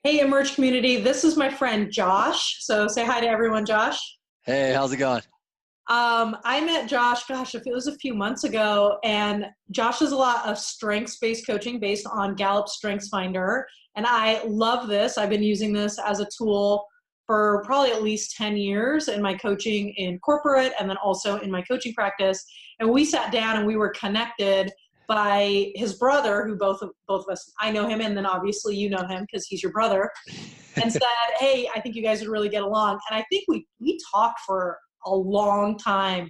Hey, Emerge community. This is my friend Josh. So say hi to everyone, Josh. Hey, how's it going? I met Josh, gosh, if it was a few months ago, and Josh does a lot of strengths-based coaching based on Gallup StrengthsFinder. And I love this. I've been using this as a tool for probably at least 10 years in my coaching in corporate and then also in my coaching practice. And we sat down and we were connected by his brother, who both of us, I know him, and then obviously you know him because he's your brother, and said, hey, I think you guys would really get along. And I think we talked for a long time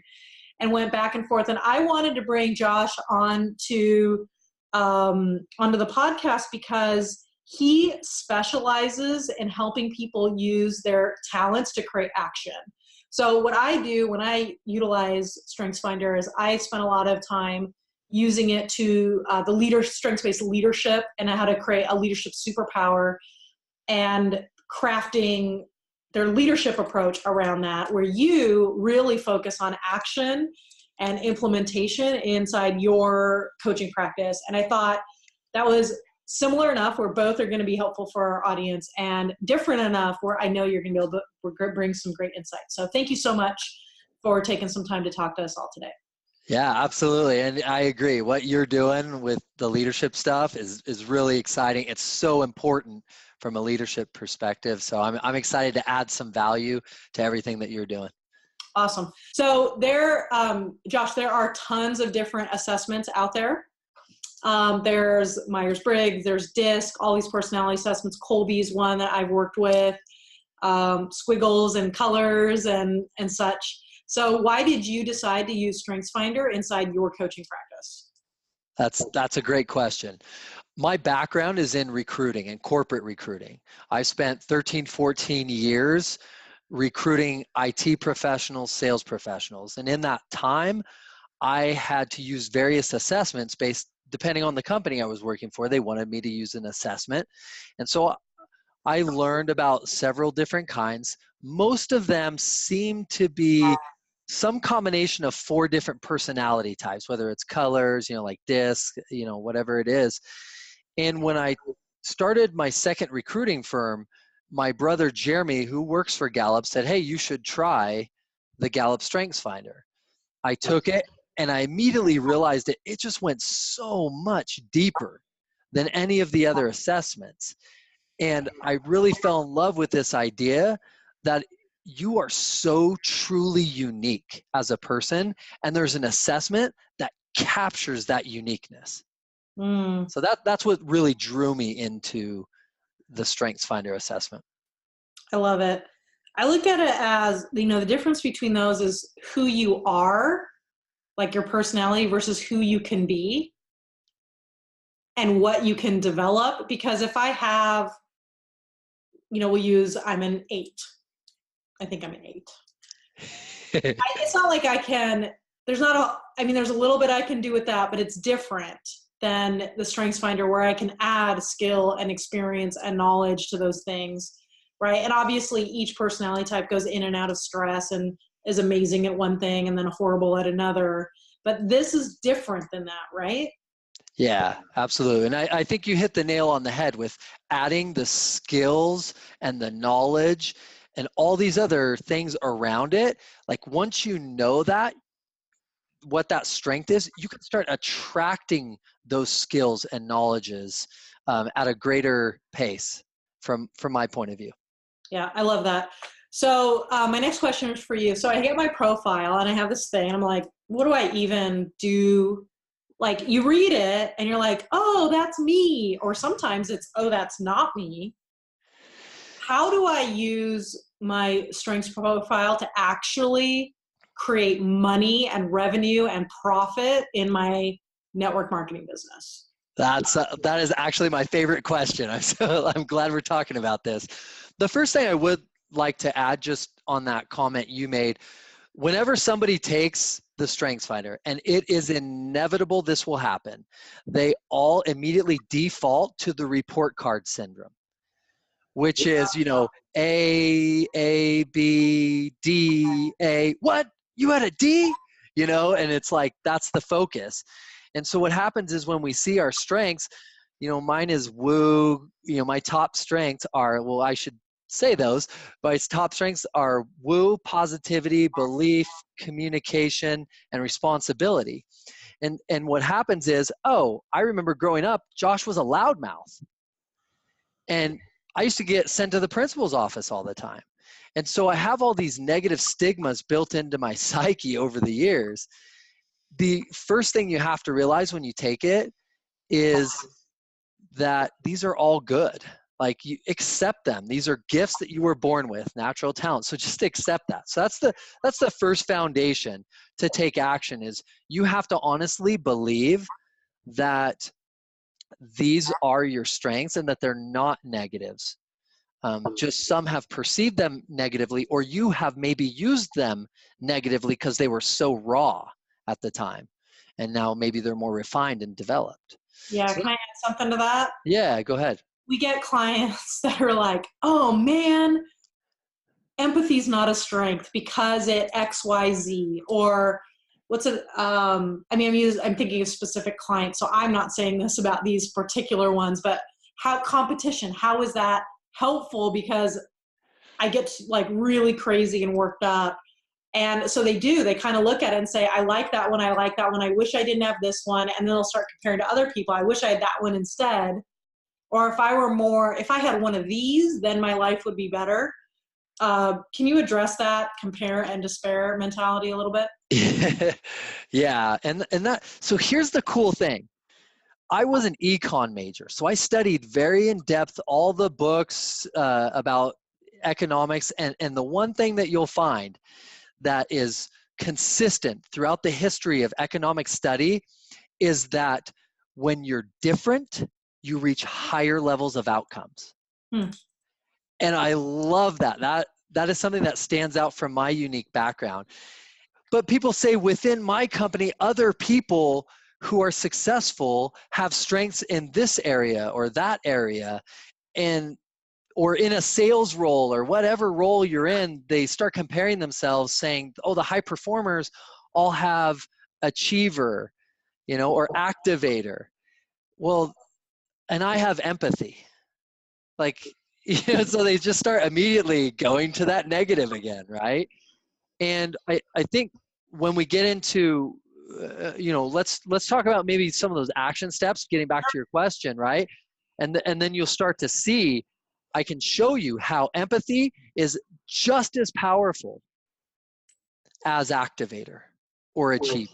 and went back and forth. And I wanted to bring Josh onto the podcast because he specializes in helping people use their talents to create action. So what I do when I utilize StrengthsFinder is I spend a lot of time using it to strengths-based leadership and how to create a leadership superpower and crafting their leadership approach around that, where you really focus on action and implementation inside your coaching practice. And I thought that was similar enough where both are going to be helpful for our audience and different enough where I know you're going to be able to bring some great insights. So thank you so much for taking some time to talk to us all today. Yeah, absolutely. And I agree. What you're doing with the leadership stuff is really exciting. It's so important from a leadership perspective. So I'm excited to add some value to everything that you're doing. Awesome. So Josh, there are tons of different assessments out there. There's Myers-Briggs, there's DISC, all these personality assessments. Colby's one that I've worked with, squiggles and colors and such. So why did you decide to use StrengthsFinder inside your coaching practice? That's a great question. My background is in recruiting and corporate recruiting. I spent 13, 14 years recruiting IT professionals, sales professionals. And in that time, I had to use various assessments depending on the company I was working for. They wanted me to use an assessment. And so I learned about several different kinds. Most of them seem to be some combination of 4 different personality types, whether it's colors, like DISC, whatever it is. And when I started my second recruiting firm, my brother Jeremy, who works for Gallup, said, hey, you should try the Gallup StrengthsFinder. I took it and I immediately realized it just went so much deeper than any of the other assessments. And I really fell in love with this idea that you are so truly unique as a person, and there's an assessment that captures that uniqueness. So that's what really drew me into the StrengthsFinder assessment. I love it. I look at it as, the difference between those is who you are, like your personality, versus who you can be and what you can develop. Because if I have, I'm an 8. I think I'm an 8. It's not like I can, there's a little bit I can do with that, but it's different than the StrengthsFinder where I can add skill and experience and knowledge to those things, right? And obviously each personality type goes in and out of stress and is amazing at one thing and then horrible at another. But this is different than that, right? Yeah, absolutely. And I think you hit the nail on the head with adding the skills and the knowledge and all these other things around it. Like once you know that, what that strength is, you can start attracting those skills and knowledges at a greater pace from my point of view. Yeah, I love that. So my next question is for you. So I get my profile and I have this thing and I'm like, what do I even do? Like you read it and you're like, oh, that's me. Or sometimes it's, oh, that's not me. How do I use my strengths profile to actually create money and revenue and profit in my network marketing business? That is actually my favorite question. I'm glad we're talking about this. The first thing I would like to add just on that comment you made, whenever somebody takes the StrengthsFinder, and it is inevitable this will happen, they all immediately default to the report card syndrome, which is, A, B, D, A. What? You had a D? And it's like, that's the focus. And so what happens is when we see our strengths, Mine is woo. My top strengths are, well, I should say those, but its top strengths are woo, positivity, belief, communication, and responsibility. And what happens is, I remember growing up, Josh was a loudmouth. And I used to get sent to the principal's office all the time. And so I have all these negative stigmas built into my psyche over the years. The first thing you have to realize when you take it is that these are all good. Like, you accept them. These are gifts that you were born with, natural talent. So just accept that. So that's the first foundation to take action, is you have to honestly believe that these are your strengths and that they're not negatives. Just some have perceived them negatively, or you have maybe used them negatively because they were so raw at the time. And now maybe they're more refined and developed. Yeah, So, can I add something to that? yeah, go ahead. We get clients that are like, oh man, empathy is not a strength because it XYZ, or what's it? I'm thinking of specific clients, so I'm not saying this about these particular ones, but how competition, how is that helpful? Because I get like really crazy and worked up. And so they kind of look at it and say, I like that one. I like that one. I wish I didn't have this one. And then they'll start comparing to other people. I wish I had that one instead. Or if I had one of these, then my life would be better. Can you address that compare and despair mentality a little bit? Yeah. So here's the cool thing. I was an econ major, so I studied very in depth all the books about economics. And the one thing that you'll find that is consistent throughout the history of economic study is that when you're different, you reach higher levels of outcomes. And I love that. That is something that stands out from my unique background. But people say within my company, other people who are successful have strengths in this area or that area, or in a sales role or whatever role you're in, they start comparing themselves saying, oh, the high performers all have achiever, or activator. Well, and I have empathy. Like, so they just start immediately going to that negative again, right? And I think when we get into, let's talk about maybe some of those action steps, getting back to your question, right? And then you'll start to see, I can show you how empathy is just as powerful as activator or achiever.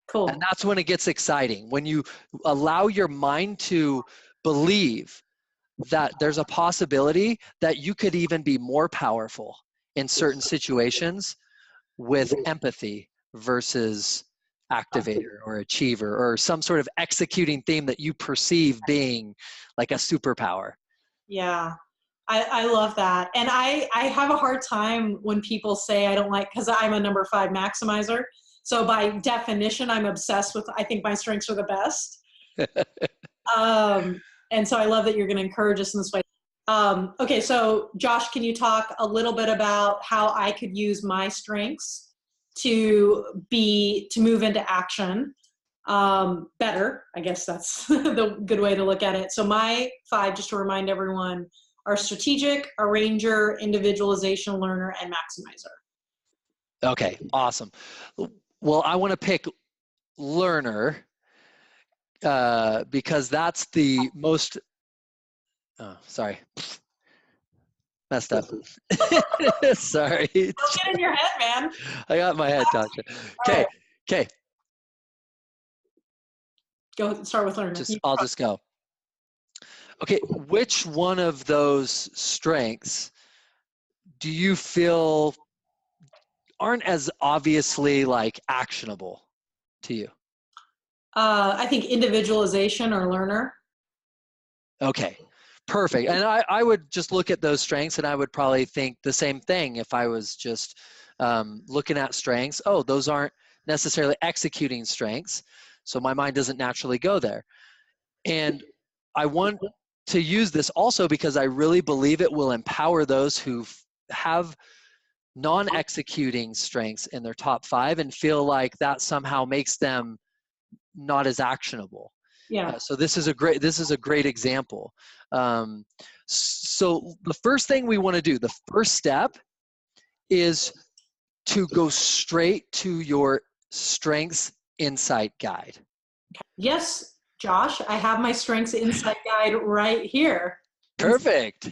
Cool. And that's when it gets exciting. When you allow your mind to believe that there's a possibility that you could even be more powerful in certain situations with empathy versus activator or achiever or some sort of executing theme that you perceive being like a superpower. Yeah, I love that. And I have a hard time when people say I don't like, because I'm a number 5 maximizer. So by definition, I'm obsessed with, I think my strengths are the best. And so I love that you're going to encourage us in this way. Okay, so Josh, can you talk a little bit about how I could use my strengths to move into action better? I guess that's the good way to look at it. So my 5, just to remind everyone, are strategic, arranger, individualization, learner, and maximizer. Okay, awesome. Well, I want to pick learner because that's the most, sorry, messed up. Sorry. Don't get in your head, man. I got my head, Tasha. Okay, okay. Go start with learner. I'll just go. Okay, which one of those strengths do you feel aren't as obviously like actionable to you? I think individualization or learner. Okay, perfect. And I would just look at those strengths and I would probably think the same thing if I was just looking at strengths. Oh, those aren't necessarily executing strengths. So my mind doesn't naturally go there. And I want to use this also because I really believe it will empower those who have non-executing strengths in their top 5 and feel like that somehow makes them not as actionable. Yeah. So this is a great example. So the first thing we want to do, the first step is to go straight to your Strengths Insight Guide. Yes, Josh, I have my Strengths Insight Guide right here. Perfect.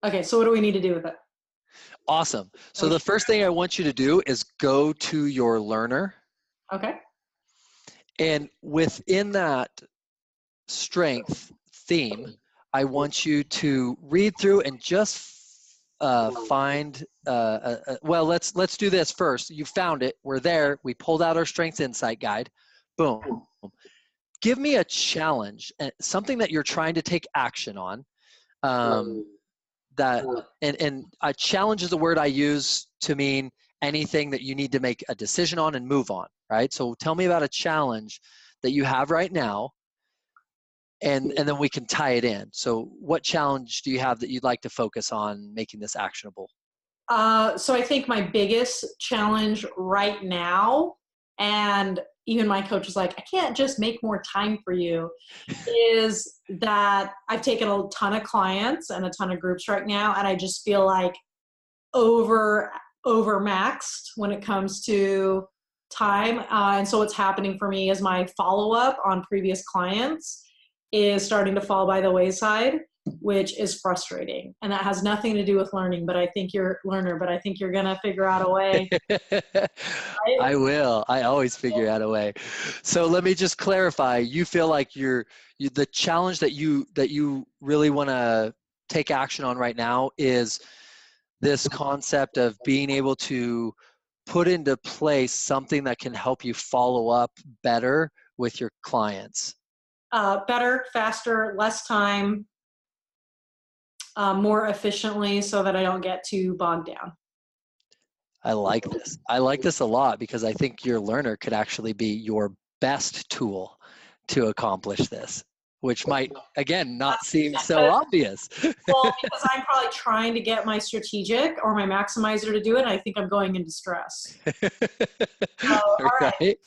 Okay, so what do we need to do with it? Awesome. So the first thing I want you to do is go to your learner. Okay. And within that strength theme, I want you to read through and just find, well, let's do this first. You found it. We're there. We pulled out our Strengths Insight Guide. Boom. Give me a challenge, something that you're trying to take action on. And a challenge is a word I use to mean anything that you need to make a decision on and move on, right? So tell me about a challenge that you have right now, and then we can tie it in. So what challenge do you have that you'd like to focus on making this actionable? So I think my biggest challenge right now, and even my coach is like, I can't just make more time for you, is that I've taken a ton of clients and a ton of groups right now, and I just feel like overmaxed when it comes to time. And so what's happening for me is my follow-up on previous clients is starting to fall by the wayside, which is frustrating. And that has nothing to do with learning, but I think you're going to figure out a way. Right? I will. I always figure out a way. So let me just clarify. You feel like the challenge that you really want to take action on right now is this concept of being able to put into place something that can help you follow up better with your clients. Better, faster, less time, more efficiently, so that I don't get too bogged down. I like this. I like this a lot because I think your learner could actually be your best tool to accomplish this, which might, again, not seem so obvious. Well, because I'm probably trying to get my strategic or my maximizer to do it, and I think I'm going into stress. All right.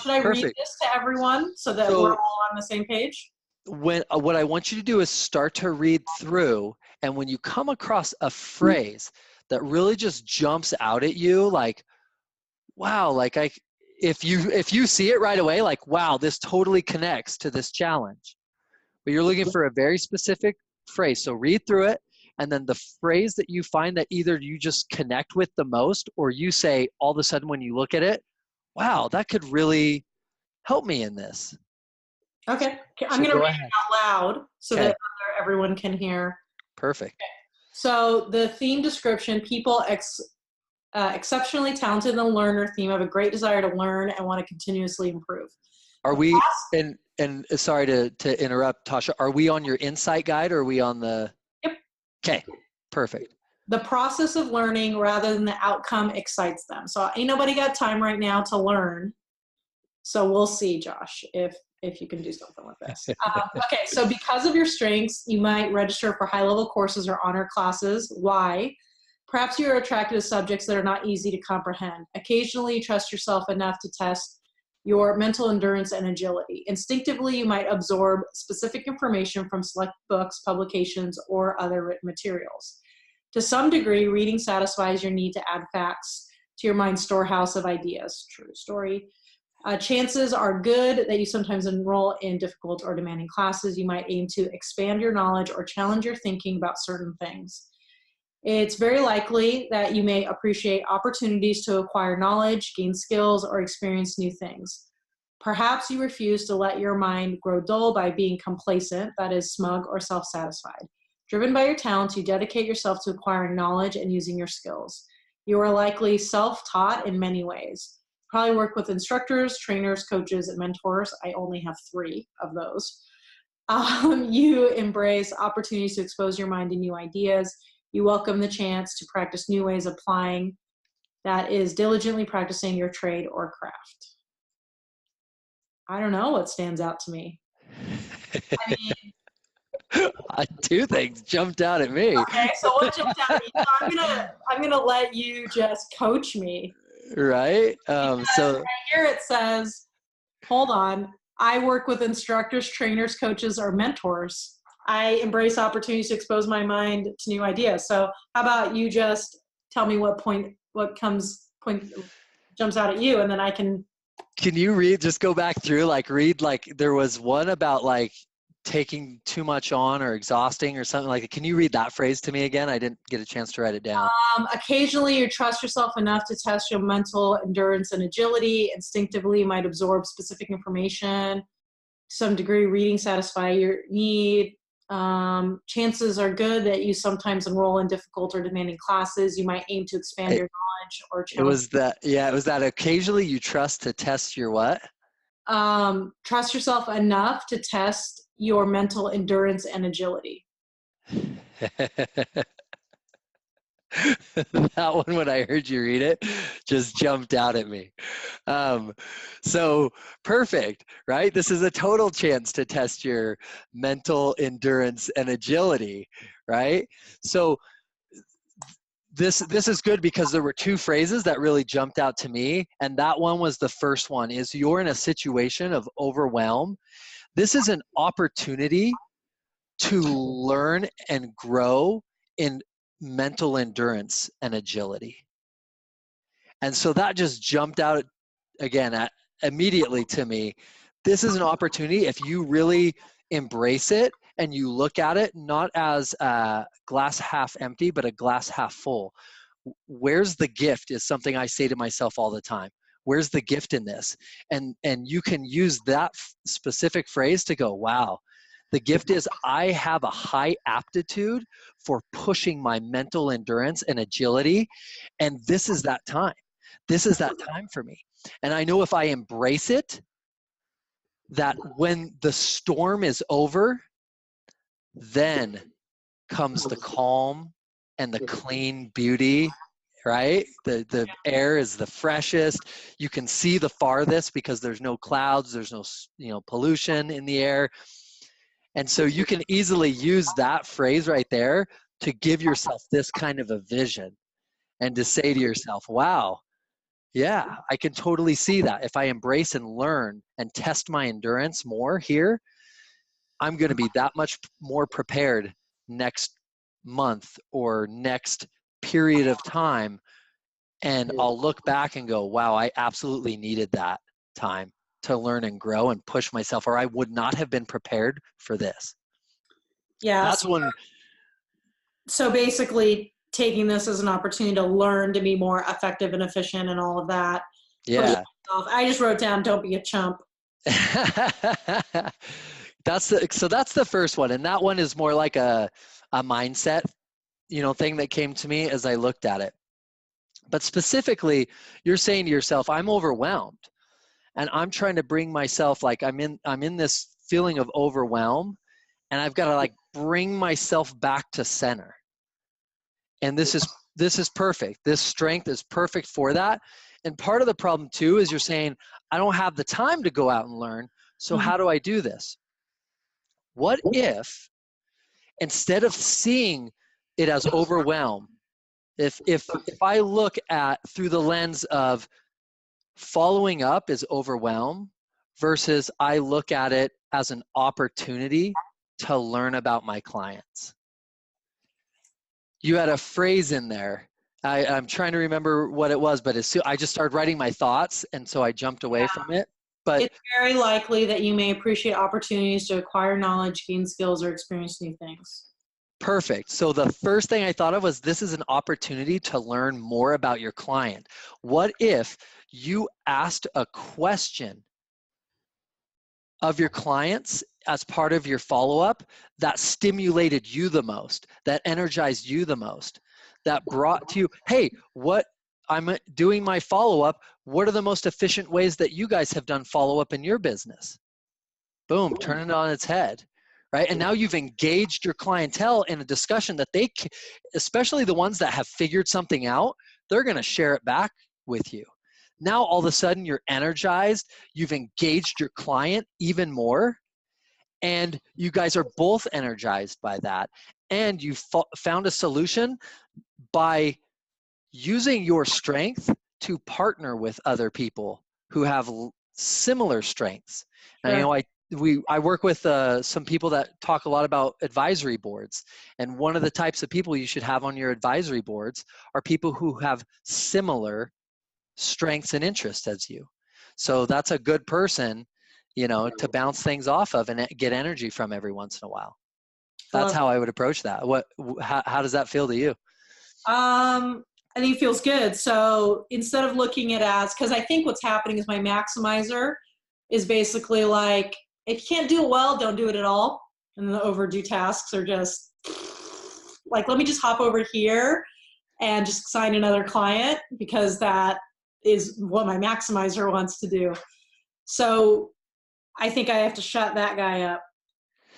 Should I read this to everyone so that we're all on the same page? What I want you to do is start to read through, and when you come across a phrase that really just jumps out at you, like, wow, like if you see it right away, like, wow, this totally connects to this challenge. But you're looking for a very specific phrase. So read through it, and then the phrase that you find that either you just connect with the most, or you say all of a sudden when you look at it, wow, that could really help me in this. Okay. I'm going to read it out loud so that everyone can hear. Perfect. Okay. So the theme description: people exceptionally talented in the learner theme have a great desire to learn and want to continuously improve. Are we, and sorry to interrupt, Tasha, are we on your insight guide, or are we on the? Yep. Okay, perfect. The process of learning rather than the outcome excites them. So ain't nobody got time right now to learn. So we'll see, Josh, if you can do something with this. Okay, so because of your strengths, you might register for high-level courses or honor classes. Why? Perhaps you're attracted to subjects that are not easy to comprehend. Occasionally, you trust yourself enough to test your mental endurance and agility. Instinctively, you might absorb specific information from select books, publications, or other written materials. To some degree, reading satisfies your need to add facts to your mind's storehouse of ideas. True story. Chances are good that you sometimes enroll in difficult or demanding classes. You might aim to expand your knowledge or challenge your thinking about certain things. It's very likely that you may appreciate opportunities to acquire knowledge, gain skills, or experience new things. Perhaps you refuse to let your mind grow dull by being complacent, that is, smug or self-satisfied. Driven by your talents, you dedicate yourself to acquiring knowledge and using your skills. You are likely self-taught in many ways. Probably work with instructors, trainers, coaches, and mentors. I only have 3 of those. You embrace opportunities to expose your mind to new ideas. You welcome the chance to practice new ways of applying, that is, diligently practicing your trade or craft. I don't know what stands out to me. I mean, 2 things jumped out at me. Okay, so what jumped out at me? I'm gonna let you just coach me. Right. So right here it says, hold on. I work with instructors, trainers, coaches, or mentors. I embrace opportunities to expose my mind to new ideas. So how about you just tell me what jumps out at you, and then I can. Can you read, just go back through, like read, like there was one about like taking too much on or exhausting or something like that. Can you read that phrase to me again? I didn't get a chance to write it down. Occasionally, you trust yourself enough to test your mental endurance and agility. Instinctively, you might absorb specific information. To some degree, reading satisfy your need. Chances are good that you sometimes enroll in difficult or demanding classes. You might aim to expand your knowledge or It challenge. was that, yeah, it was that occasionally you trust to test your what? Trust yourself enough to test your mental endurance and agility. That one, when I heard you read it, just jumped out at me. So perfect, right? This is a total chance to test your mental endurance and agility, right? So this is good because there were two phrases that really jumped out to me, and that one was the first one, is you're in a situation of overwhelm. This is an opportunity to learn and grow in mental endurance and agility. And so that just jumped out again immediately to me. This is an opportunity, if you really embrace it and you look at it not as a glass half empty, but a glass half full. Where's the gift is something I say to myself all the time. Where's the gift in this? And you can use that specific phrase to go, wow, the gift is I have a high aptitude for pushing my mental endurance and agility, and this is that time. This is that time for me. And I know if I embrace it, that when the storm is over, then comes the calm and the clean beauty, right? The air is the freshest. You can see the farthest because there's no clouds, there's no pollution in the air. And so you can easily use that phrase right there to give yourself this kind of a vision and to say to yourself, wow, yeah, I can totally see that. If I embrace and learn and test my endurance more here, I'm going to be that much more prepared next month or next period of time. And I'll look back and go, wow, I absolutely needed that time to learn and grow and push myself, or I would not have been prepared for this. Yeah. That's one. So basically taking this as an opportunity to learn to be more effective and efficient and all of that. Yeah. I just wrote down, don't be a chump. That's the first one. And that one is more like a mindset, thing that came to me as I looked at it. But specifically, you're saying to yourself, I'm overwhelmed and I'm trying to bring myself, like I'm in this feeling of overwhelm, and I've got to like bring myself back to center. And this is perfect. This strength is perfect for that. And part of the problem too is you're saying, I don't have the time to go out and learn. So how do I do this? What if instead of seeing it as overwhelm, if I look at through the lens of following up is overwhelm versus I look at it as an opportunity to learn about my clients. You had a phrase in there. I'm trying to remember what it was, but I just started writing my thoughts, and so I jumped away from it. But it's very likely that you may appreciate opportunities to acquire knowledge, gain skills, or experience new things. Perfect. So the first thing I thought of was this is an opportunity to learn more about your client. What if you asked a question of your clients as part of your follow-up that stimulated you the most, that energized you the most, that brought to you, hey, what I'm doing my follow-up, what are the most efficient ways that you guys have done follow-up in your business? Boom, turn it on its head, right? And now you've engaged your clientele in a discussion that they, especially the ones that have figured something out, they're going to share it back with you. Now all of a sudden you're energized, you've engaged your client even more, and you guys are both energized by that. And you found a solution by using your strength to partner with other people who have similar strengths. And Sure. I work with some people that talk a lot about advisory boards. And one of the types of people you should have on your advisory boards are people who have similar strengths and interests as you. So that's a good person, to bounce things off of and get energy from every once in a while. I That's love how I would approach that. How does that feel to you? I think it feels good. So instead of looking at it as, because I think what's happening is my maximizer is basically like, if you can't do it well, don't do it at all. And the overdue tasks are just like, let me just hop over here and just sign another client because that is what my maximizer wants to do. So I think I have to shut that guy up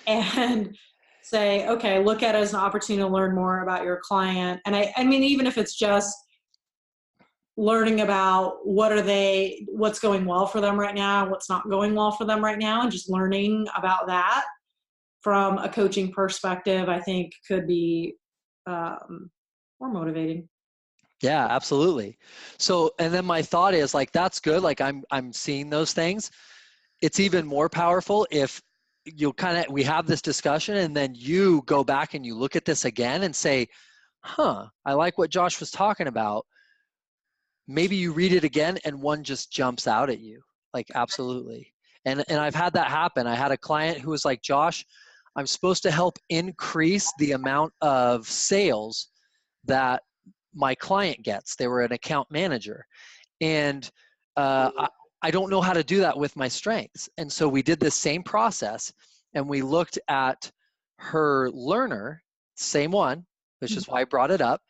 and say, okay, look at it as an opportunity to learn more about your client. And I mean, even if it's just learning about what's going well for them right now, what's not going well for them right now, and just learning about that from a coaching perspective, I think could be more motivating. Yeah, absolutely. So, and then my thought is like, that's good. Like I'm seeing those things. It's even more powerful if we have this discussion and then you go back and you look at this again and say, I like what Josh was talking about. Maybe you read it again and one just jumps out at you. Like, absolutely. And I've had that happen. I had a client who was like, Josh, I'm supposed to help increase the amount of sales that my client gets. They were an account manager. And I don't know how to do that with my strengths. And so we did this same process and we looked at her learner, same one, which is why I brought it up.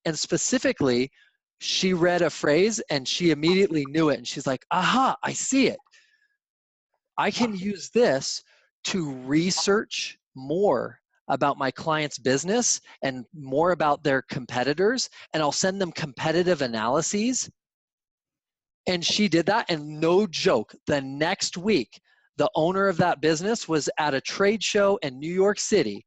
And specifically, she read a phrase and she immediately knew it. And she's like, aha, I see it. I can use this to research more about my client's business and more about their competitors. And I'll send them competitive analyses. And she did that, and no joke, the next week, the owner of that business was at a trade show in New York City.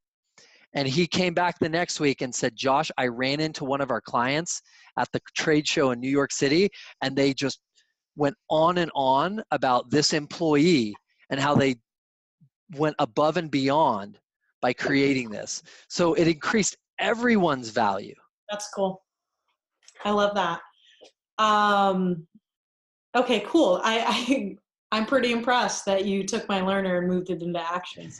And he came back the next week and said, Josh, I ran into one of our clients at the trade show in New York City, and they just went on and on about this employee and how they went above and beyond by creating this. So it increased everyone's value. That's cool. I love that. Okay, cool. I'm pretty impressed that you took my learner and moved it into action.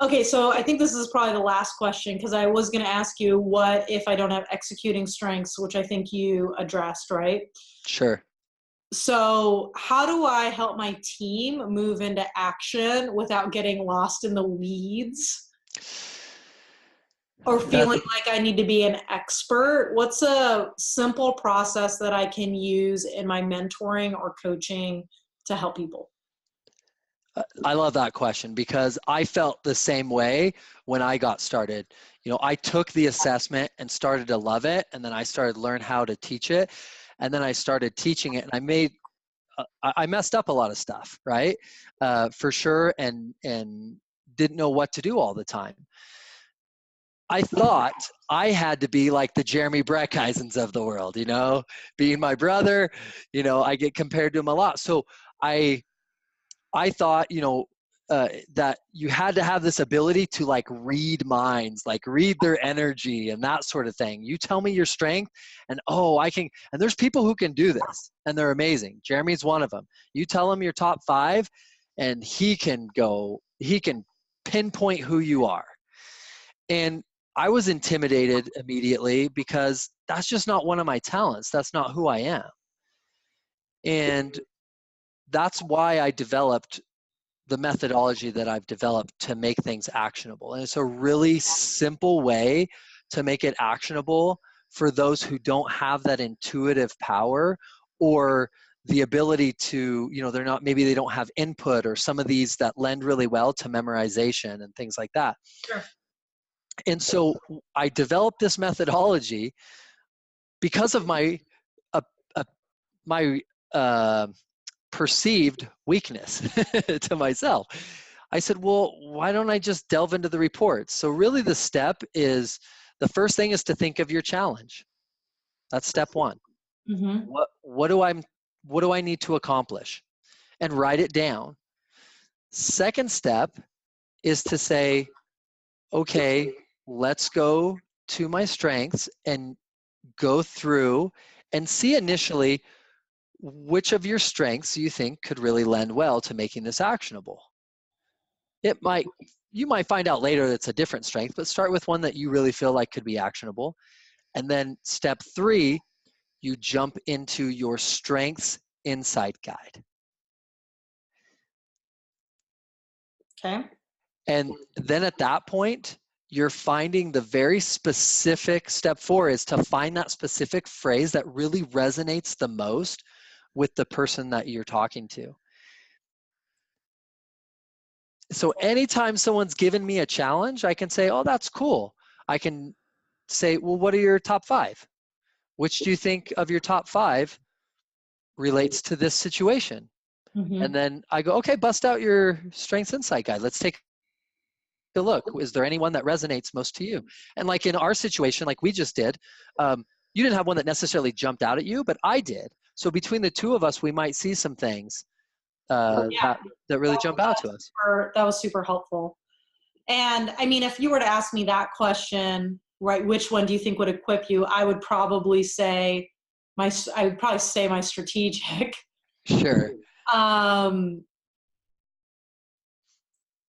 Okay, so I think this is probably the last question because I was going to ask you what if I don't have executing strengths, which I think you addressed, right? Sure. So how do I help my team move into action without getting lost in the weeds or feeling like I need to be an expert? What's a simple process that I can use in my mentoring or coaching to help people? I love that question because I felt the same way when I got started. I took the assessment and started to love it, and then I started to learn how to teach it, and then I started teaching it, and I messed up a lot of stuff, right? For sure, and didn't know what to do all the time. I thought I had to be like the Jeremy Brecheisens of the world, being my brother, I get compared to him a lot. So I thought, that you had to have this ability to like read minds, like read their energy and that sort of thing. You tell me your strength and I can, and there's people who can do this and they're amazing. Jeremy's one of them. You tell him your top 5 and he can pinpoint who you are. And I was intimidated immediately because that's just not one of my talents. That's not who I am. And that's why I developed the methodology that I've developed to make things actionable. And it's a really simple way to make it actionable for those who don't have that intuitive power or the ability to, maybe they don't have input or some of these that lend really well to memorization and things like that. Sure. And so I developed this methodology because of my perceived weakness to myself. I said, well, why don't I just delve into the reports? So really the first thing is to think of your challenge. That's step 1. Mm-hmm. What do I what do I need to accomplish? And write it down. Second step is to say, okay, let's go to my strengths and go through and see initially which of your strengths you think could really lend well to making this actionable. You might find out later that it's a different strength, but start with one that you really feel like could be actionable. And then step 3, you jump into your strengths insight guide. Okay. And then at that point, you're finding the very specific, step 4 is to find that specific phrase that really resonates the most with the person that you're talking to. So anytime someone's given me a challenge, I can say, oh, that's cool. I can say, well, what are your top 5? Which do you think of your top 5 relates to this situation? Mm-hmm. And then I go, okay, bust out your strengths insight guide. Let's take a look. Is there anyone that resonates most to you? And like in our situation, like we just did, you didn't have one that necessarily jumped out at you, but I did. So between the two of us, we might see some things that really jump out to us. That was super helpful. And I mean, if you were to ask me that question, right, which one do you think would equip you? I would probably say my strategic. Sure.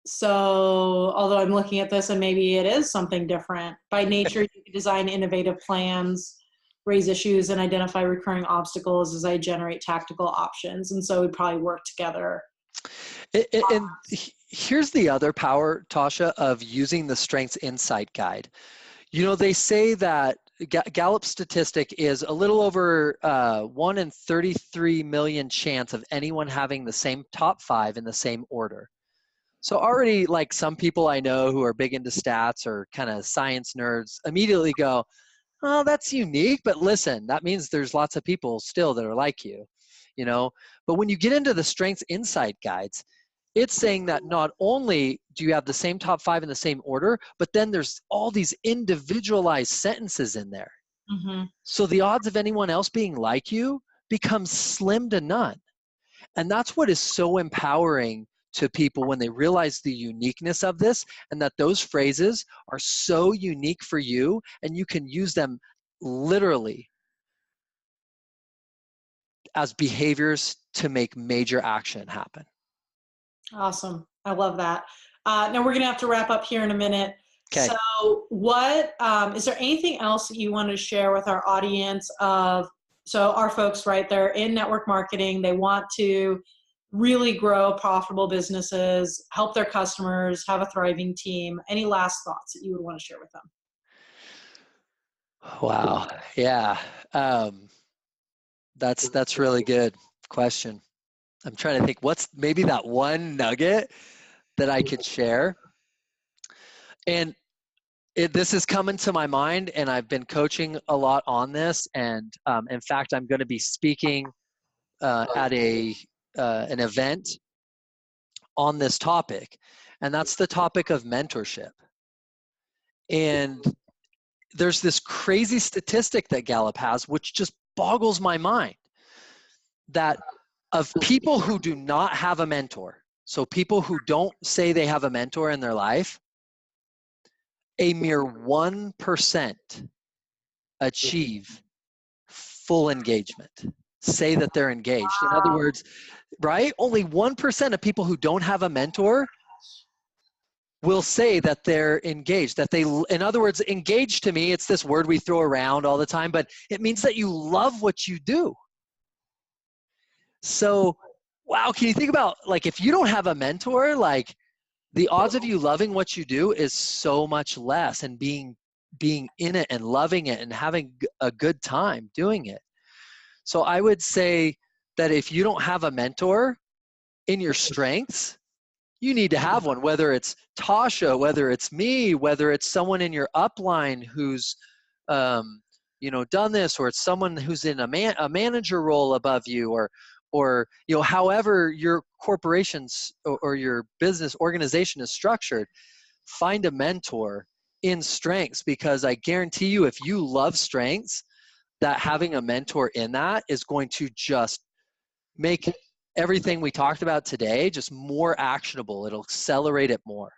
So although I'm looking at this and maybe it is something different, by nature, you can design innovative plans, raise issues, and identify recurring obstacles as I generate tactical options. And so we'd probably work together. And here's the other power, Tasha, of using the Strengths Insight Guide. You know, they say that Gallup statistic is a little over 1 in 33 million chance of anyone having the same top 5 in the same order. So already, like some people I know who are big into stats or kind of science nerds immediately go, oh, that's unique, but listen, that means there's lots of people still that are like you, you know? But when you get into the Strengths Insight Guides, it's saying that not only do you have the same top 5 in the same order, but then there's all these individualized sentences in there. Mm-hmm. So the odds of anyone else being like you becomes slim to none. And that's what is so empowering to people when they realize the uniqueness of this, and that those phrases are so unique for you and you can use them literally as behaviors to make major action happen. Awesome. I love that. Now we're going to have to wrap up here in a minute. Okay. So what, is there anything else that you want to share with our audience so our folks, right, they're in network marketing, they want to really grow profitable businesses, help their customers, have a thriving team. Any last thoughts that you would want to share with them? Wow. Yeah. That's really good question. I'm trying to think what's maybe that one nugget that I could share. And this is coming to my mind, and I've been coaching a lot on this. And in fact, I'm going to be speaking at an event on this topic, and that's the topic of mentorship. And there's this crazy statistic that Gallup has, which just boggles my mind, that of people who do not have a mentor, so people who don't say they have a mentor in their life, a mere 1% achieve full engagement, say that they're engaged. In other words, right? Only 1% of people who don't have a mentor will say that they're engaged, that they, in other words, engaged to me, it's this word we throw around all the time, but it means that you love what you do. So, wow, can you think about, like, if you don't have a mentor, like, the odds of you loving what you do is so much less, and being in it and loving it and having a good time doing it. So I would say that if you don't have a mentor in your strengths, you need to have one, whether it's Tasha, whether it's me, whether it's someone in your upline who's done this, or it's someone who's in a manager role above you, or however your corporation's or your business organization is structured. Find a mentor in strengths, because I guarantee you, if you love strengths, that having a mentor in that is going to just make everything we talked about today just more actionable. It'll accelerate it more.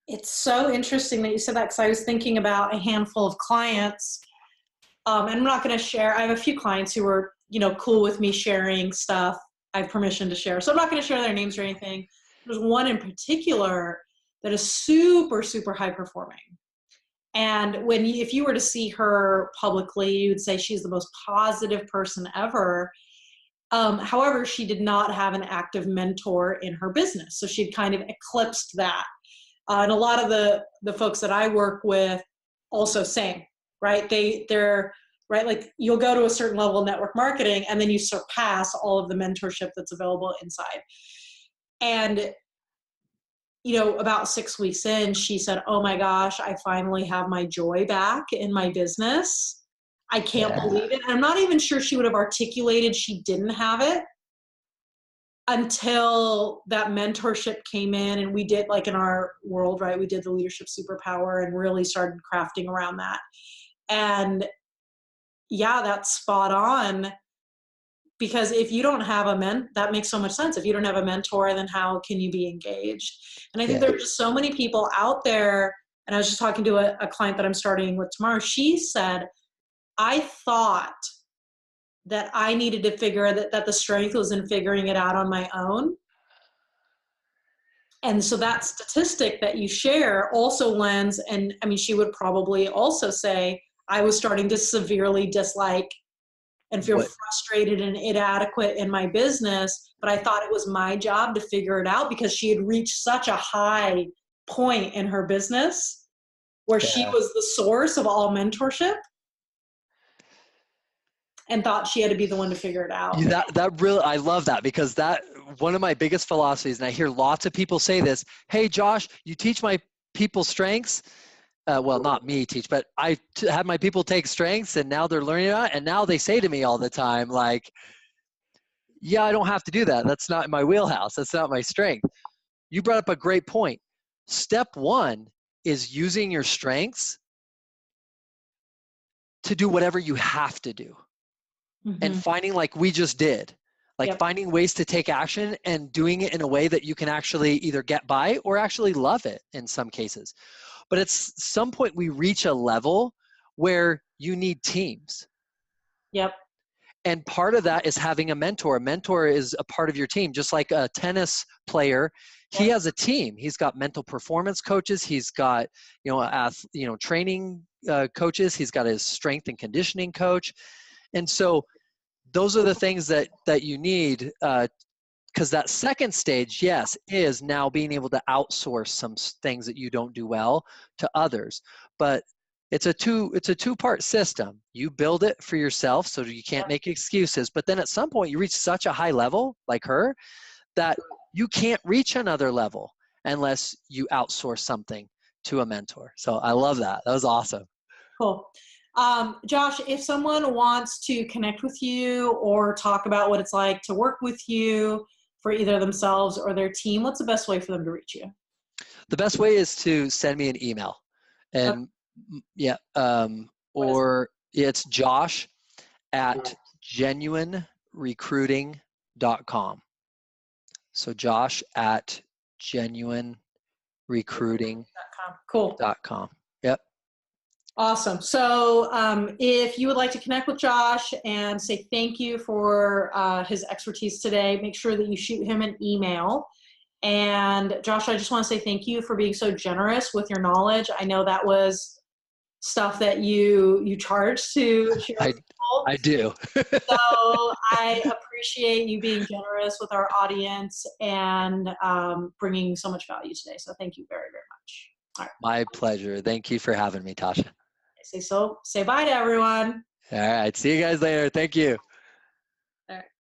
It's so interesting that you said that, because I was thinking about a handful of clients, and I'm not going to share. I have a few clients who are, cool with me sharing stuff. I have permission to share, so I'm not going to share their names or anything. There's one in particular that is super, super high performing. And if you were to see her publicly, you would say she's the most positive person ever. However, she did not have an active mentor in her business. So she'd kind of eclipsed that. And a lot of the folks that I work with also same, right? They're right. Like, you'll go to a certain level of network marketing and then you surpass all of the mentorship that's available inside. And about 6 weeks in, she said, "Oh my gosh, I finally have my joy back in my business. I can't believe it." And I'm not even sure she would have articulated she didn't have it until that mentorship came in, and we did, like, in our world, right? We did the leadership superpower and really started crafting around that. And yeah, that's spot on. Because if you don't have that makes so much sense. If you don't have a mentor, then how can you be engaged? And I think there are just so many people out there. And I was just talking to a client that I'm starting with tomorrow. She said, "I thought that I needed to figure that the strength was in figuring it out on my own." And so that statistic that you share also lends, and I mean, she would probably also say, "I was starting to severely dislike and feel frustrated and inadequate in my business, but I thought it was my job to figure it out," because she had reached such a high point in her business where she was the source of all mentorship and thought she had to be the one to figure it out. That really, I love that, because that one of my biggest philosophies, and I hear lots of people say this: "Hey, Josh, you teach my people strengths." Well, not me teach, but I had my people take strengths, and now they're learning that. And now they say to me all the time, like, "Yeah, I don't have to do that. That's not my wheelhouse. That's not my strength." You brought up a great point. Step one is using your strengths to do whatever you have to do. And finding, like we just did, like finding ways to take action and doing it in a way that you can actually either get by or actually love it in some cases. But at some point we reach a level where you need teams. Yep. And part of that is having a mentor. A mentor is a part of your team, just like a tennis player. He has a team. He's got mental performance coaches. He's got, training coaches. He's got his strength and conditioning coach. And so those are the things that you need, because that second stage, yes, is now being able to outsource some things that you don't do well to others. But it's a two-part system. You build it for yourself so you can't make excuses. But then at some point you reach such a high level, like her, that you can't reach another level unless you outsource something to a mentor. So I love that. That was awesome. Cool. Josh, if someone wants to connect with you or talk about what it's like to work with you for either themselves or their team, what's the best way for them to reach you? The best way is to send me an email. And it's Josh at genuinerecruiting.com. So Josh at genuinerecruiting.com. Cool. Yep. Awesome. So if you would like to connect with Josh and say thank you for his expertise today, make sure that you shoot him an email. And Josh, I just want to say thank you for being so generous with your knowledge. I know that was stuff that you charged to share with people. I do. So I appreciate you being generous with our audience and bringing so much value today. So thank you very, very much. All right. My pleasure. Thank you for having me, Tasha. Say bye to everyone. All right. See you guys later. Thank you.